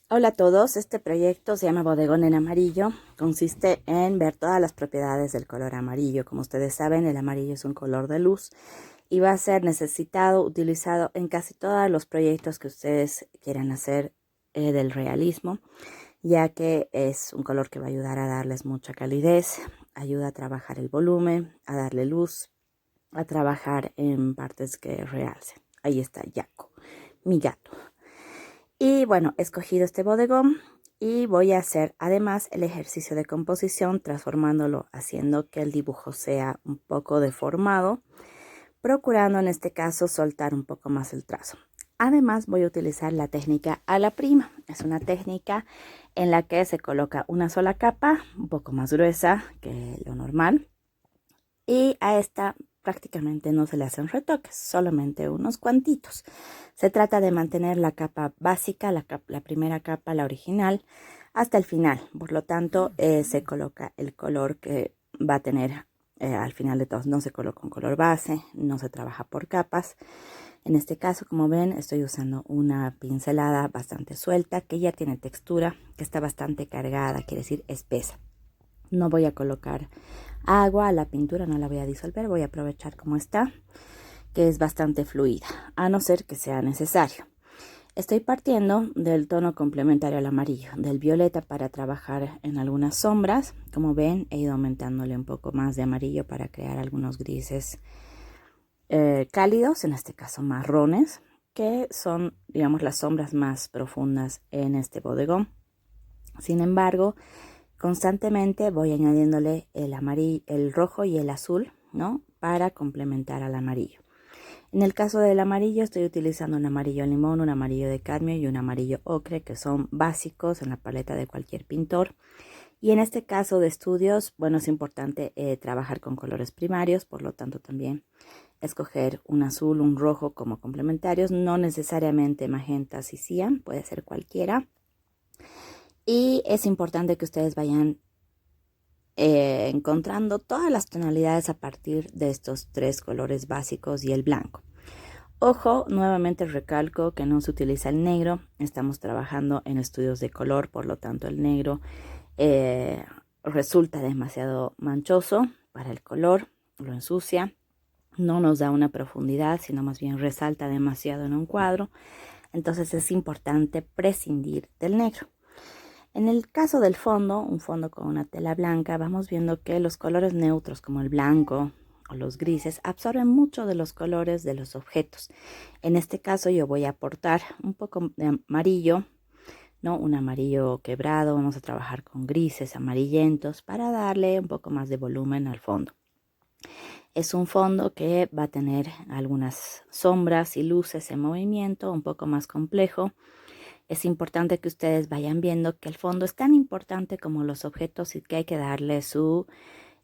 Hola a todos, este proyecto se llama Bodegón en Amarillo. Consiste en ver todas las propiedades del color amarillo. Como ustedes saben, el amarillo es un color de luz y va a ser utilizado en casi todos los proyectos que ustedes quieran hacer del realismo, ya que es un color que va a ayudar a darles mucha calidez, ayuda a trabajar el volumen, a darle luz, a trabajar en partes que realcen. Ahí está Yaco, mi gato. Y bueno, he escogido este bodegón y voy a hacer además el ejercicio de composición transformándolo, haciendo que el dibujo sea un poco deformado, procurando en este caso soltar un poco más el trazo. Además voy a utilizar la técnica a la prima. Es una técnica en la que se coloca una sola capa, un poco más gruesa que lo normal, y a esta prácticamente no se le hacen retoques, solamente unos cuantitos. Se trata de mantener la capa básica, la primera capa, la original, hasta el final. Por lo tanto, se coloca el color que va a tener al final de todos. No se coloca un color base, no se trabaja por capas. En este caso, como ven, estoy usando una pincelada bastante suelta, que ya tiene textura, que está bastante cargada, quiere decir espesa. No voy a colocar agua a la pintura, no la voy a disolver, voy a aprovechar como está, que es bastante fluida, a no ser que sea necesario. Estoy partiendo del tono complementario al amarillo, del violeta, para trabajar en algunas sombras. Como ven, he ido aumentándole un poco más de amarillo para crear algunos grises cálidos, en este caso marrones, que son, digamos, las sombras más profundas en este bodegón. Sin embargo, constantemente voy añadiéndole el amarillo, el rojo y el azul, ¿no? Para complementar al amarillo. En el caso del amarillo estoy utilizando un amarillo limón, un amarillo de cadmio y un amarillo ocre, que son básicos en la paleta de cualquier pintor. Y en este caso de estudios, bueno, es importante trabajar con colores primarios, por lo tanto también escoger un azul, un rojo como complementarios, no necesariamente magentas y cian, puede ser cualquiera. Y es importante que ustedes vayan encontrando todas las tonalidades a partir de estos tres colores básicos y el blanco. Ojo, nuevamente recalco que no se utiliza el negro, estamos trabajando en estudios de color, por lo tanto el negro resulta demasiado manchoso para el color, lo ensucia, no nos da una profundidad, sino más bien resalta demasiado en un cuadro, entonces es importante prescindir del negro. En el caso del fondo, un fondo con una tela blanca, vamos viendo que los colores neutros como el blanco o los grises absorben mucho de los colores de los objetos. En este caso yo voy a aportar un poco de amarillo, ¿no? Un amarillo quebrado, vamos a trabajar con grises amarillentos para darle un poco más de volumen al fondo. Es un fondo que va a tener algunas sombras y luces en movimiento, un poco más complejo. Es importante que ustedes vayan viendo que el fondo es tan importante como los objetos y que hay que darle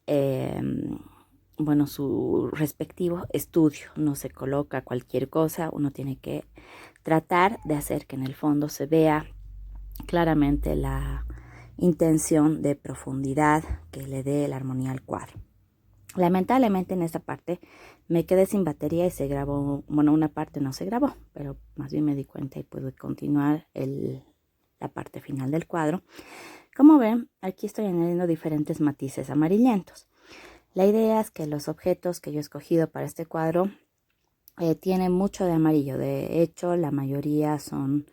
eh, su respectivo estudio. No se coloca cualquier cosa, uno tiene que tratar de hacer que en el fondo se vea claramente la intención de profundidad que le dé la armonía al cuadro. Lamentablemente en esta parte me quedé sin batería y se grabó, bueno, una parte no se grabó, pero más bien me di cuenta y pude continuar la parte final del cuadro. Como ven, aquí estoy añadiendo diferentes matices amarillentos. La idea es que los objetos que yo he escogido para este cuadro tienen mucho de amarillo. De hecho, la mayoría son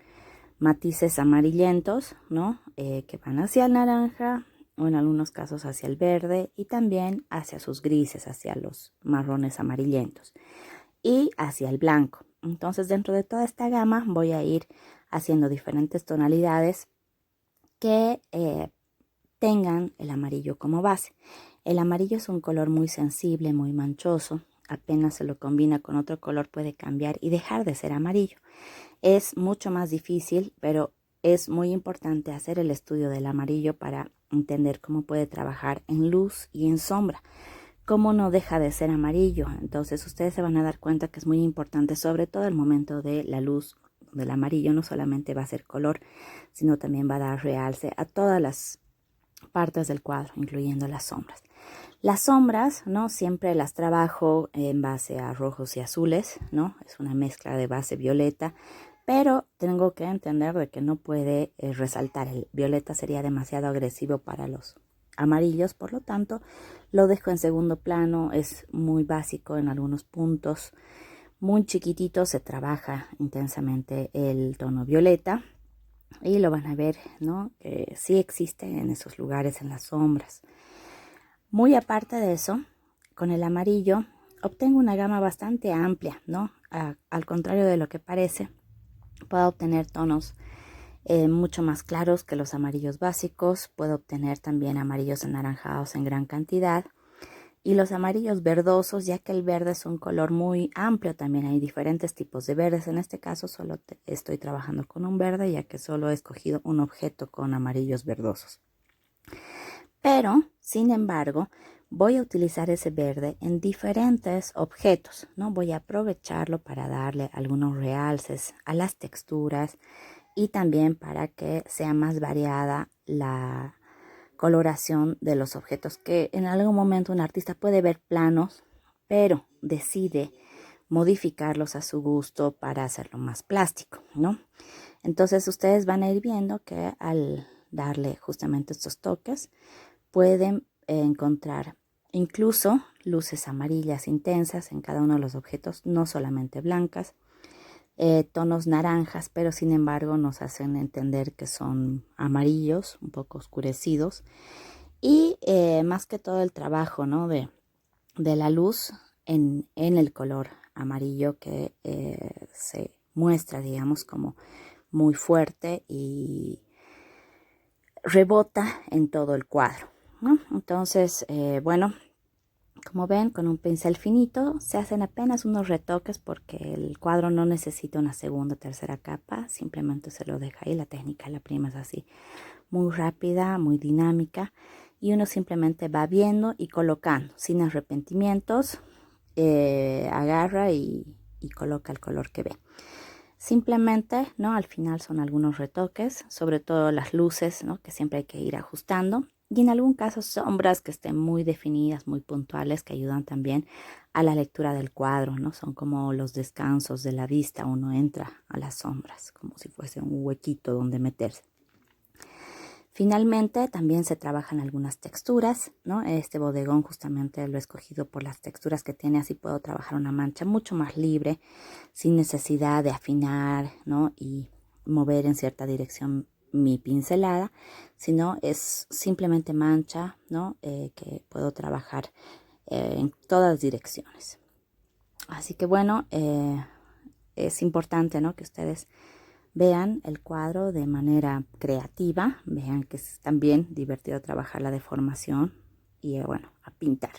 matices amarillentos, ¿no? Que van hacia el naranja, o en algunos casos hacia el verde, y también hacia sus grises, hacia los marrones amarillentos y hacia el blanco. Entonces, dentro de toda esta gama voy a ir haciendo diferentes tonalidades que tengan el amarillo como base. El amarillo es un color muy sensible, muy manchoso. Apenas se lo combina con otro color puede cambiar y dejar de ser amarillo. Es mucho más difícil, pero es muy importante hacer el estudio del amarillo para entender cómo puede trabajar en luz y en sombra. Cómo no deja de ser amarillo. Entonces ustedes se van a dar cuenta que es muy importante, sobre todo el momento de la luz del amarillo. No solamente va a ser color, sino también va a dar realce a todas las partes del cuadro, incluyendo las sombras. Las sombras, ¿no? Siempre las trabajo en base a rojos y azules, ¿no? Es una mezcla de base violeta, pero tengo que entender de que no puede resaltar. El violeta sería demasiado agresivo para los amarillos, por lo tanto lo dejo en segundo plano. Es muy básico en algunos puntos, muy chiquitito. Se trabaja intensamente el tono violeta y lo van a ver, ¿no? Que sí existe en esos lugares, en las sombras. Muy aparte de eso, con el amarillo obtengo una gama bastante amplia, ¿no? Al contrario de lo que parece, puedo obtener tonos mucho más claros que los amarillos básicos. Puedo obtener también amarillos anaranjados en gran cantidad y los amarillos verdosos, ya que el verde es un color muy amplio. También hay diferentes tipos de verdes. En este caso solo estoy trabajando con un verde, ya que solo he escogido un objeto con amarillos verdosos. Pero, sin embargo, voy a utilizar ese verde en diferentes objetos, ¿no? Voy a aprovecharlo para darle algunos realces a las texturas y también para que sea más variada la coloración de los objetos, que en algún momento un artista puede ver planos, pero decide modificarlos a su gusto para hacerlo más plástico, ¿no? Entonces ustedes van a ir viendo que al darle justamente estos toques pueden encontrar incluso luces amarillas intensas en cada uno de los objetos, no solamente blancas, tonos naranjas, pero sin embargo nos hacen entender que son amarillos, un poco oscurecidos. Y más que todo el trabajo, ¿no? de la luz en el color amarillo, que se muestra, digamos, como muy fuerte y rebota en todo el cuadro, ¿no? Entonces, bueno, como ven, con un pincel finito se hacen apenas unos retoques porque el cuadro no necesita una segunda o tercera capa, simplemente se lo deja ahí. La técnica de la prima es así, muy rápida, muy dinámica, y uno simplemente va viendo y colocando sin arrepentimientos. Agarra y coloca el color que ve. Simplemente, ¿no? Al final son algunos retoques, sobre todo las luces, ¿no? Que siempre hay que ir ajustando. Y en algún caso sombras que estén muy definidas, muy puntuales, que ayudan también a la lectura del cuadro, ¿no? Son como los descansos de la vista. Uno entra a las sombras como si fuese un huequito donde meterse. Finalmente también se trabajan algunas texturas, ¿no? Este bodegón justamente lo he escogido por las texturas que tiene, así puedo trabajar una mancha mucho más libre, sin necesidad de afinar, ¿no? Y mover en cierta dirección mi pincelada, sino es simplemente mancha, ¿no? Que puedo trabajar en todas direcciones. Así que bueno, es importante, ¿no? Que ustedes vean el cuadro de manera creativa, vean que es también divertido trabajar la deformación y bueno, a pintar.